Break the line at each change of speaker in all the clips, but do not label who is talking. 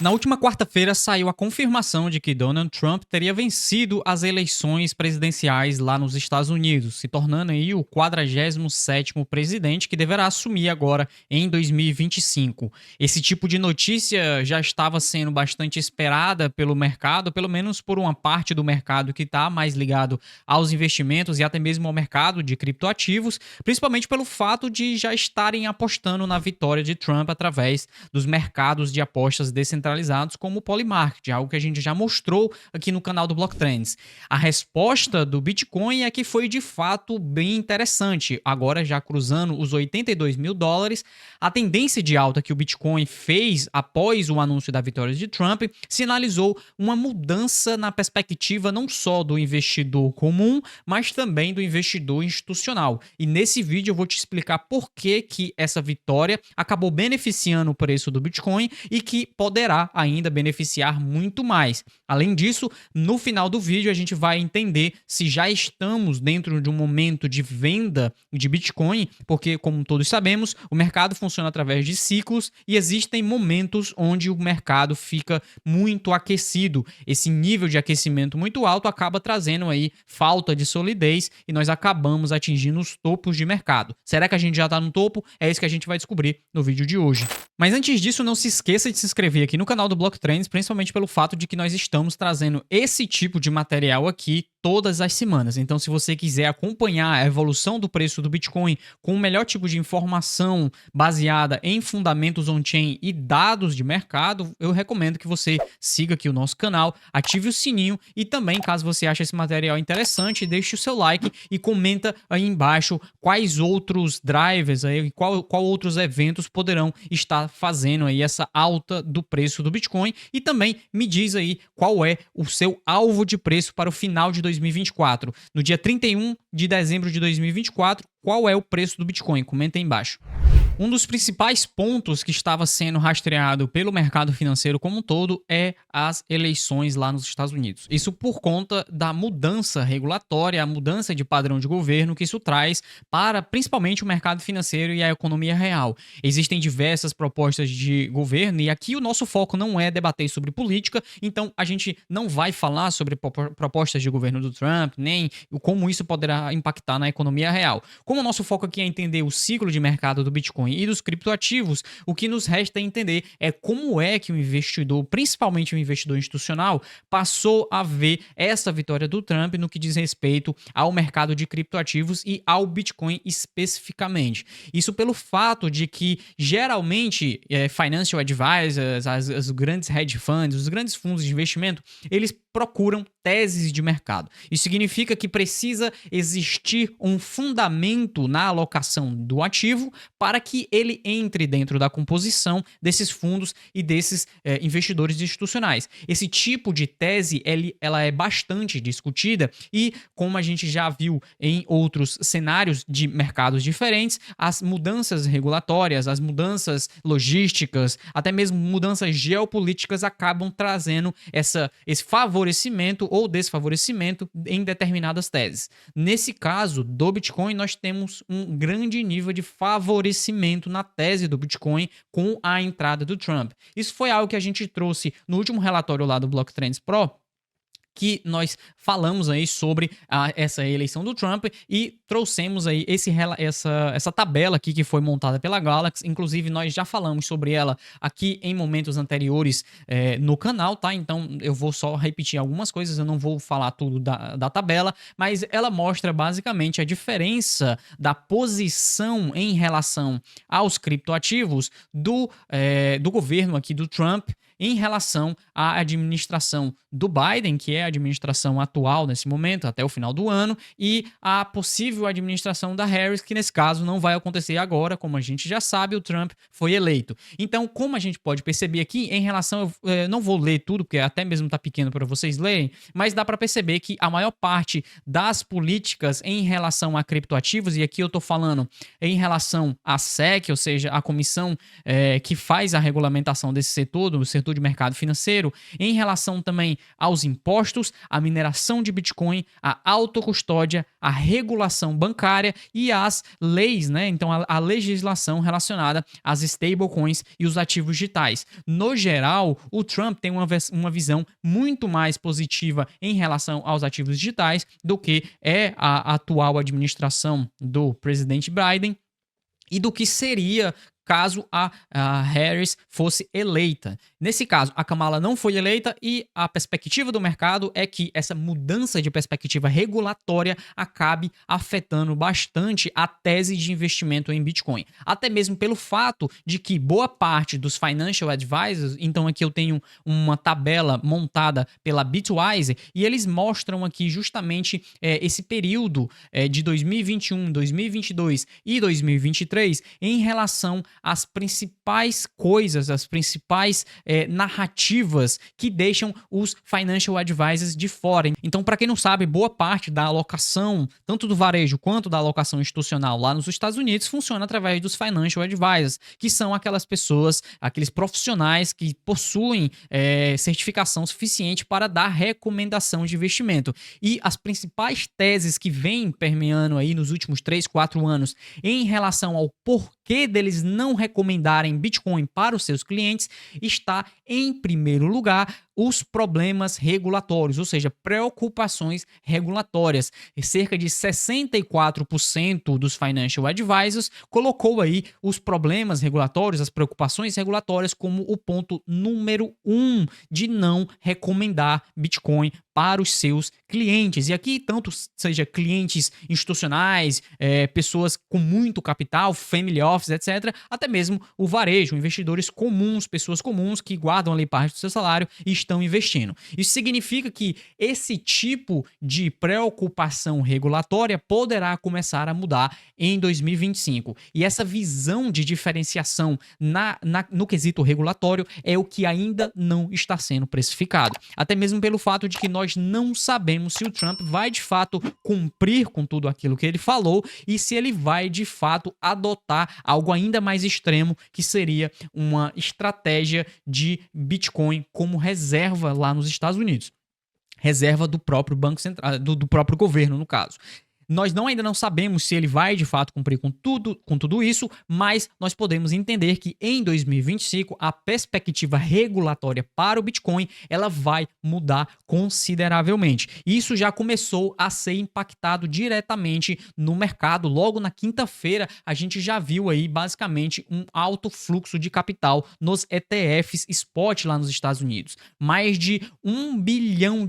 Na última quarta-feira saiu a confirmação de que Donald Trump teria vencido as eleições presidenciais lá nos Estados Unidos, se tornando aí o 47º presidente que deverá assumir agora em 2025. Esse tipo de notícia já estava sendo bastante esperada pelo mercado, pelo menos por uma parte do mercado que está mais ligado aos investimentos e até mesmo ao mercado de criptoativos, principalmente pelo fato de já estarem apostando na vitória de Trump através dos mercados de apostas descentralizados como o Polymarket, algo que a gente já mostrou aqui no canal do Block Trends. A resposta do Bitcoin é que foi de fato bem interessante, agora já cruzando os 82 mil dólares. A tendência de alta que o Bitcoin fez após o anúncio da vitória de Trump sinalizou uma mudança na perspectiva não só do investidor comum, mas também do investidor institucional. E nesse vídeo eu vou te explicar por que essa vitória acabou beneficiando o preço do Bitcoin e que poderá ainda beneficiar muito mais. Além disso, no final do vídeo a gente vai entender se já estamos dentro de um momento de venda de Bitcoin, porque como todos sabemos, o mercado funciona através de ciclos e existem momentos onde o mercado fica muito aquecido. Esse nível de aquecimento muito alto acaba trazendo aí falta de solidez e nós acabamos atingindo os topos de mercado. Será que a gente já está no topo? É isso que a gente vai descobrir no vídeo de hoje. Mas antes disso, não se esqueça de se inscrever aqui no canal do Block Trends, principalmente pelo fato de que nós estamos trazendo esse tipo de material aqui todas as semanas. Então, se você quiser acompanhar a evolução do preço do Bitcoin com o melhor tipo de informação baseada em fundamentos on-chain e dados de mercado, eu recomendo que você siga aqui o nosso canal, ative o sininho e também, caso você ache esse material interessante, deixe o seu like e comenta aí embaixo quais outros drivers, aí, qual outros eventos poderão estar fazendo aí essa alta do preço do Bitcoin e também me diz aí qual é o seu alvo de preço para o final de 2024. No dia 31 de dezembro de 2024, qual é o preço do Bitcoin? Comenta aí embaixo. Um dos principais pontos que estava sendo rastreado pelo mercado financeiro como um todo é as eleições lá nos Estados Unidos. Isso por conta da mudança regulatória, a mudança de padrão de governo que isso traz para principalmente o mercado financeiro e a economia real. Existem diversas propostas de governo e aqui o nosso foco não é debater sobre política, então a gente não vai falar sobre propostas de governo do Trump, nem como isso poderá impactar na economia real. Como o nosso foco aqui é entender o ciclo de mercado do Bitcoin e dos criptoativos, o que nos resta entender é como é que o investidor, principalmente o investidor institucional, passou a ver essa vitória do Trump no que diz respeito ao mercado de criptoativos e ao Bitcoin especificamente. Isso pelo fato de que, geralmente, financial advisors, os grandes hedge funds, os grandes fundos de investimento, eles procuram teses de mercado. Isso significa que precisa existir um fundamento na alocação do ativo para que ele entre dentro da composição desses fundos e desses investidores institucionais. Esse tipo de tese ela é bastante discutida e, como a gente já viu em outros cenários de mercados diferentes, as mudanças regulatórias, as mudanças logísticas, até mesmo mudanças geopolíticas acabam trazendo esse favorecimento ou desfavorecimento em determinadas teses. Nesse caso do Bitcoin, nós temos um grande nível de favorecimento na tese do Bitcoin com a entrada do Trump. Isso foi algo que a gente trouxe no último relatório lá do Block Trends Pro, que nós falamos aí sobre essa eleição do Trump e trouxemos aí essa tabela aqui que foi montada pela Galaxy. Inclusive, nós já falamos sobre ela aqui em momentos anteriores no canal, tá? Então, eu vou só repetir algumas coisas, eu não vou falar tudo da tabela, mas ela mostra basicamente a diferença da posição em relação aos criptoativos do governo aqui do Trump em relação à administração do Biden, que é a administração atual nesse momento, até o final do ano, e a possível administração da Harris, que nesse caso não vai acontecer agora, como a gente já sabe, o Trump foi eleito. Então, como a gente pode perceber aqui, em relação, eu não vou ler tudo, porque até mesmo está pequeno para vocês lerem, mas dá para perceber que a maior parte das políticas em relação a criptoativos, e aqui eu estou falando em relação à SEC, ou seja, a comissão que faz a regulamentação desse setor, do setor setor de mercado financeiro em relação também aos impostos, à mineração de Bitcoin, à autocustódia, à regulação bancária e às leis, né? Então, a legislação relacionada às stablecoins e os ativos digitais. No geral, o Trump tem uma visão muito mais positiva em relação aos ativos digitais do que é a atual administração do presidente Biden e do que seria caso a Harris fosse eleita. Nesse caso, a Kamala não foi eleita e a perspectiva do mercado é que essa mudança de perspectiva regulatória acabe afetando bastante a tese de investimento em Bitcoin. Até mesmo pelo fato de que boa parte dos financial advisors, então aqui eu tenho uma tabela montada pela Bitwise e eles mostram aqui justamente esse período de 2021, 2022 e 2023 em relação às principais coisas, as principais narrativas que deixam os financial advisors de fora. Então, para quem não sabe, boa parte da alocação, tanto do varejo quanto da alocação institucional lá nos Estados Unidos, funciona através dos financial advisors, que são aquelas pessoas, aqueles profissionais que possuem certificação suficiente para dar recomendação de investimento. E as principais teses que vêm permeando aí nos últimos 3, 4 anos em relação ao porquê deles não recomendarem Bitcoin para os seus clientes está, em primeiro lugar, os problemas regulatórios, ou seja, preocupações regulatórias. E cerca de 64% dos financial advisors colocou aí os problemas regulatórios, as preocupações regulatórias como o ponto número 1 de não recomendar Bitcoin para os seus clientes. E aqui, tanto seja clientes institucionais, pessoas com muito capital, family office, etc., até mesmo o varejo, investidores comuns, pessoas comuns que guardam ali parte do seu salário e estão investindo. Isso significa que esse tipo de preocupação regulatória poderá começar a mudar em 2025. E essa visão de diferenciação no quesito regulatório é o que ainda não está sendo precificado. Até mesmo pelo fato de que nós não sabemos se o Trump vai de fato cumprir com tudo aquilo que ele falou e se ele vai de fato adotar algo ainda mais extremo, que seria uma estratégia de Bitcoin como reserva lá nos Estados Unidos. Reserva do próprio Banco Central, do próprio governo, no caso. Nós ainda não sabemos se ele vai de fato cumprir com tudo isso, mas nós podemos entender que em 2025 a perspectiva regulatória para o Bitcoin ela vai mudar consideravelmente. Isso já começou a ser impactado diretamente no mercado. Logo na quinta-feira a gente já viu aí basicamente um alto fluxo de capital nos ETFs spot lá nos Estados Unidos. Mais de $1 bilhão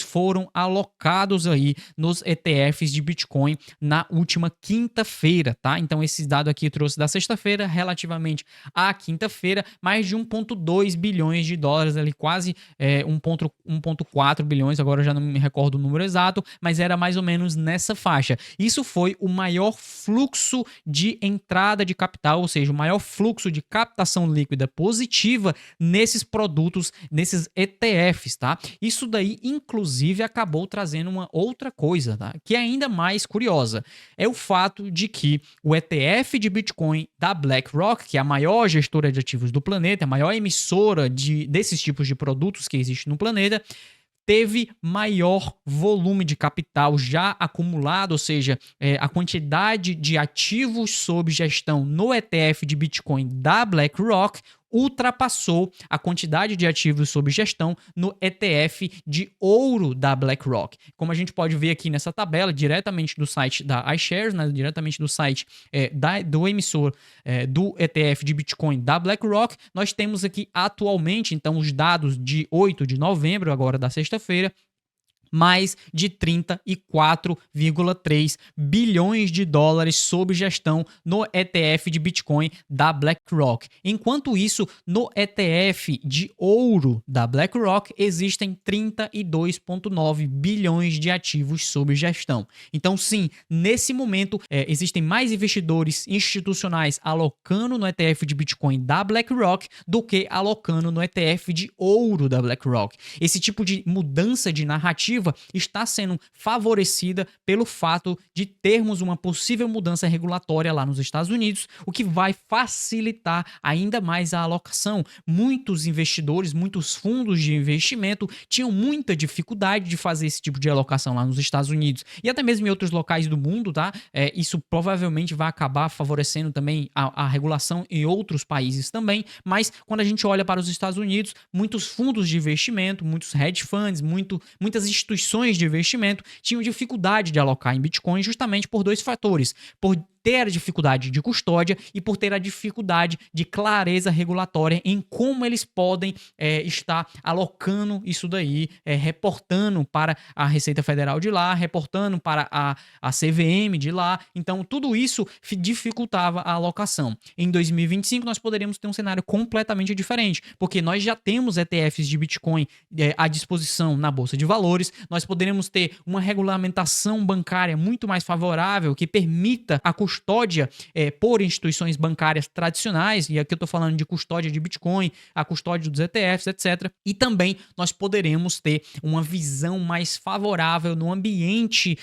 foram alocados aí nos ETFs de Bitcoin na última quinta-feira, tá? Então esse dado aqui eu trouxe da sexta-feira relativamente à quinta-feira, mais de 1,2 bilhões de dólares ali, quase 1,4 bilhões, agora eu já não me recordo o número exato, mas era mais ou menos nessa faixa. Isso foi o maior fluxo de entrada de capital, ou seja, o maior fluxo de captação líquida positiva nesses produtos, nesses ETFs, tá? Isso daí, inclusive, acabou trazendo uma outra coisa, tá? Que é ainda mais curiosa. É o fato de que o ETF de Bitcoin da BlackRock, que é a maior gestora de ativos do planeta, a maior emissora desses tipos de produtos que existe no planeta, teve maior volume de capital já acumulado, ou seja, a quantidade de ativos sob gestão no ETF de Bitcoin da BlackRock ultrapassou a quantidade de ativos sob gestão no ETF de ouro da BlackRock. Como a gente pode ver aqui nessa tabela, diretamente do site da iShares, né, diretamente do site do emissor do ETF de Bitcoin da BlackRock, nós temos aqui atualmente, então, os dados de 8 de novembro, agora da sexta-feira, mais de 34,3 bilhões de dólares sob gestão no ETF de Bitcoin da BlackRock. Enquanto isso, no ETF de ouro da BlackRock existem 32,9 bilhões de ativos sob gestão. Então, sim, nesse momento existem mais investidores institucionais alocando no ETF de Bitcoin da BlackRock do que alocando no ETF de ouro da BlackRock. Esse tipo de mudança de narrativa expectativa está sendo favorecida pelo fato de termos uma possível mudança regulatória lá nos Estados Unidos, o que vai facilitar ainda mais a alocação. Muitos investidores, muitos fundos de investimento tinham muita dificuldade de fazer esse tipo de alocação lá nos Estados Unidos e até mesmo em outros locais do mundo, tá? Isso provavelmente vai acabar favorecendo também a regulação em outros países também, mas quando a gente olha para os Estados Unidos, muitos fundos de investimento, muitos hedge funds, muitas instituições de investimento tinham dificuldade de alocar em Bitcoin justamente por dois fatores: por ter a dificuldade de custódia e por ter a dificuldade de clareza regulatória em como eles podem estar alocando isso daí, reportando para a Receita Federal de lá, reportando para a CVM de lá. Então, tudo isso dificultava a alocação. Em 2025, nós poderíamos ter um cenário completamente diferente, porque nós já temos ETFs de Bitcoin à disposição na Bolsa de Valores, nós poderíamos ter uma regulamentação bancária muito mais favorável que permita a custódia por instituições bancárias tradicionais, e aqui eu estou falando de custódia de Bitcoin, a custódia dos ETFs, etc. E também nós poderemos ter uma visão mais favorável no ambiente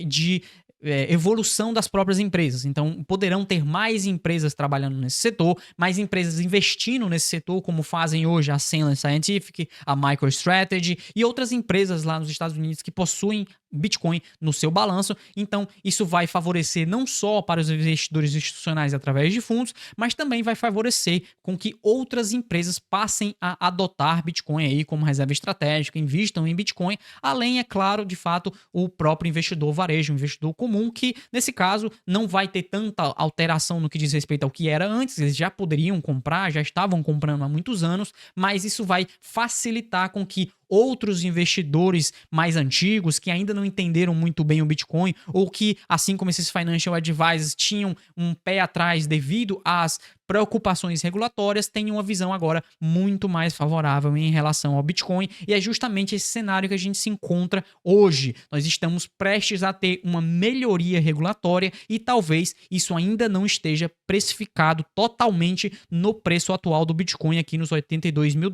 de evolução das próprias empresas. Então, poderão ter mais empresas trabalhando nesse setor, mais empresas investindo nesse setor, como fazem hoje a Cenlar Scientific, a MicroStrategy e outras empresas lá nos Estados Unidos que possuem Bitcoin no seu balanço. Então, isso vai favorecer não só para os investidores institucionais através de fundos, mas também vai favorecer com que outras empresas passem a adotar Bitcoin aí como reserva estratégica, invistam em Bitcoin, além, é claro, de fato, o próprio investidor varejo, o investidor comum, que nesse caso não vai ter tanta alteração no que diz respeito ao que era antes. Eles já poderiam comprar, já estavam comprando há muitos anos, mas isso vai facilitar com que outros investidores mais antigos que ainda não entenderam muito bem o Bitcoin, ou que, assim como esses financial advisors, tinham um pé atrás devido às preocupações regulatórias, tenham uma visão agora muito mais favorável em relação ao Bitcoin. E é justamente esse cenário que a gente se encontra hoje. Nós estamos prestes a ter uma melhoria regulatória e talvez isso ainda não esteja precificado totalmente no preço atual do Bitcoin aqui nos $82 mil.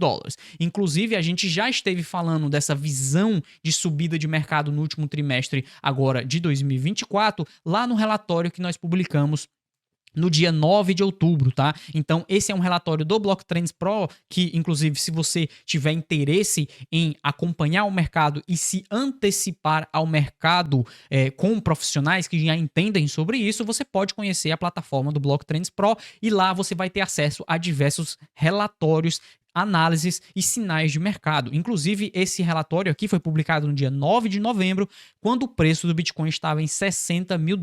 Inclusive, a gente já esteve falando dessa visão de subida de mercado no último trimestre agora de 2024, lá no relatório que nós publicamos no dia 9 de outubro, tá? Então, esse é um relatório do Blocktrends Pro, que, inclusive, se você tiver interesse em acompanhar o mercado e se antecipar ao mercado com profissionais que já entendem sobre isso, você pode conhecer a plataforma do Blocktrends Pro e lá você vai ter acesso a diversos relatórios, análises e sinais de mercado. Inclusive, esse relatório aqui foi publicado no dia 9 de novembro, quando o preço do Bitcoin estava em $60 mil.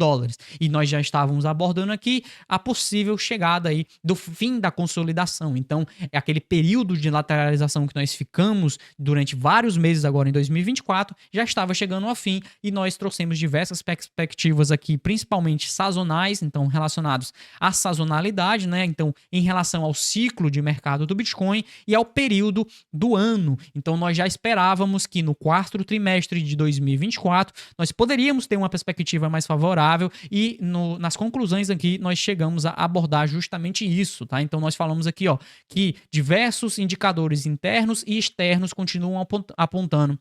E nós já estávamos abordando aqui a possível chegada aí do fim da consolidação. Então, é aquele período de lateralização que nós ficamos durante vários meses agora em 2024, já estava chegando ao fim e nós trouxemos diversas perspectivas aqui, principalmente sazonais, então relacionados à sazonalidade, né? Então, em relação ao ciclo de mercado do Bitcoin e ao período do ano. Então, nós já esperávamos que no quarto trimestre de 2024 nós poderíamos ter uma perspectiva mais favorável e nas conclusões aqui nós chegamos a abordar justamente isso, tá? Então, nós falamos aqui, ó, que diversos indicadores internos e externos continuam apontando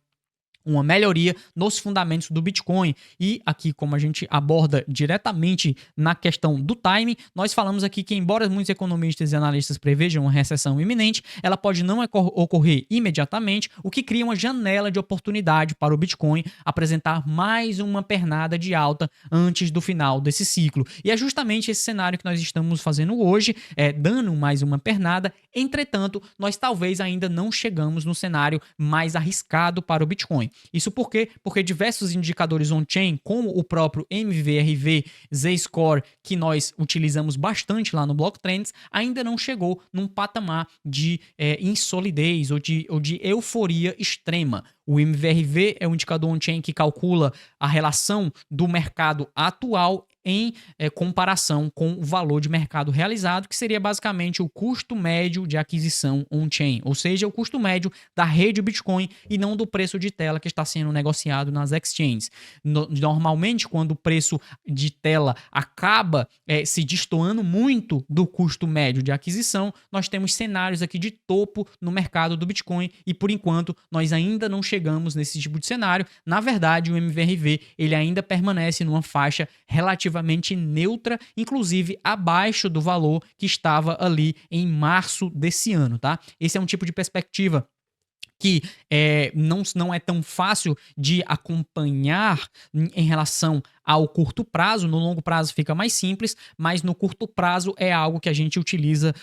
uma melhoria nos fundamentos do Bitcoin. E aqui, como a gente aborda diretamente na questão do time, nós falamos aqui que, embora muitos economistas e analistas prevejam uma recessão iminente, ela pode não ocorrer imediatamente, o que cria uma janela de oportunidade para o Bitcoin apresentar mais uma pernada de alta antes do final desse ciclo. E é justamente esse cenário que nós estamos fazendo hoje, dando mais uma pernada. Entretanto, nós talvez ainda não chegamos no cenário mais arriscado para o Bitcoin. Isso por quê? Porque diversos indicadores on-chain, como o próprio MVRV, Z-Score, que nós utilizamos bastante lá no Blocktrends, ainda não chegou num patamar de insolidez ou de euforia extrema. O MVRV é um indicador on-chain que calcula a relação do mercado atual em comparação com o valor de mercado realizado, que seria basicamente o custo médio de aquisição on-chain, ou seja, o custo médio da rede Bitcoin e não do preço de tela que está sendo negociado nas exchanges. Normalmente, quando o preço de tela acaba se destoando muito do custo médio de aquisição, nós temos cenários aqui de topo no mercado do Bitcoin e, por enquanto, nós ainda não chegamos nesse tipo de cenário. Na verdade, o MVRV ele ainda permanece numa faixa relativamente neutra, inclusive abaixo do valor que estava ali em março desse ano, tá? Esse é um tipo de perspectiva que não é tão fácil de acompanhar em relação ao curto prazo. No longo prazo fica mais simples, mas no curto prazo é algo que a gente utiliza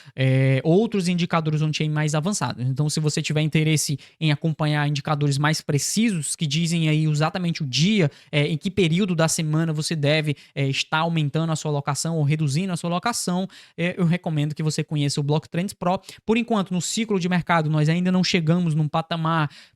outros indicadores on-chain mais avançados. Então, se você tiver interesse em acompanhar indicadores mais precisos, que dizem aí exatamente o dia, em que período da semana você deve estar aumentando a sua alocação ou reduzindo a sua alocação, eu recomendo que você conheça o Block Trends Pro. Por enquanto, no ciclo de mercado, nós ainda não chegamos num patamar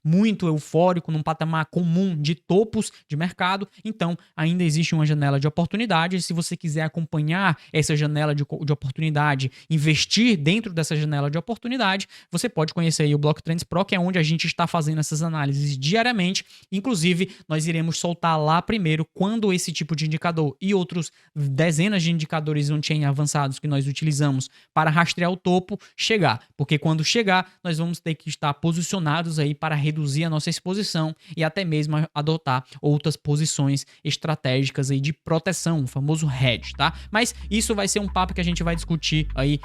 muito eufórico, num patamar comum de topos de mercado, então ainda existe uma janela de oportunidade. Se você quiser acompanhar essa janela de oportunidade, investir dentro dessa janela de oportunidade, você pode conhecer aí o Block Trends Pro, que é onde a gente está fazendo essas análises diariamente. Inclusive, nós iremos soltar lá primeiro quando esse tipo de indicador e outros dezenas de indicadores on-chain avançados que nós utilizamos para rastrear o topo chegar, porque quando chegar, nós vamos ter que estar posicionados aí para reduzir a nossa exposição e até mesmo adotar outras posições estratégicas aí de proteção, o famoso hedge, tá? Mas isso vai ser um papo que a gente vai discutir aí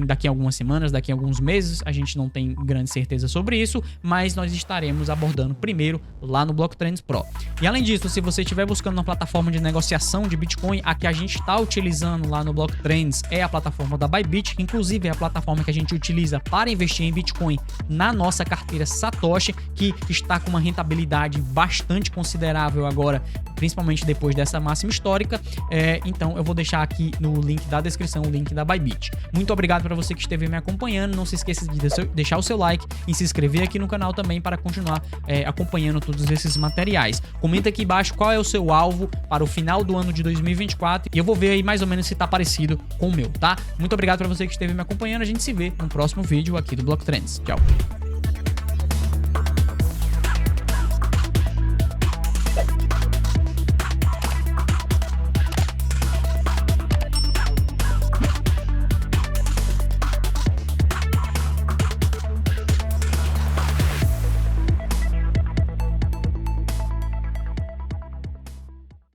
daqui a algumas semanas, daqui a alguns meses. A gente não tem grande certeza sobre isso, mas nós estaremos abordando primeiro lá no Block Trends Pro. E além disso, se você estiver buscando uma plataforma de negociação de Bitcoin, a que a gente está utilizando lá no Block Trends é a plataforma da Bybit, que inclusive é a plataforma que a gente utiliza para investir em Bitcoin na nossa carteira Satoshi, que está com uma rentabilidade bastante considerável agora, principalmente depois dessa máxima histórica. Então eu vou deixar aqui no link da descrição o link da Bybit. Muito obrigado para você que esteve me acompanhando. Não se esqueça de deixar o seu like e se inscrever aqui no canal também para continuar acompanhando todos esses materiais. Comenta aqui embaixo qual é o seu alvo para o final do ano de 2024 e eu vou ver aí mais ou menos se tá parecido com o meu, tá? Muito obrigado para você que esteve me acompanhando. A gente se vê no próximo vídeo aqui do Block Trends. Tchau!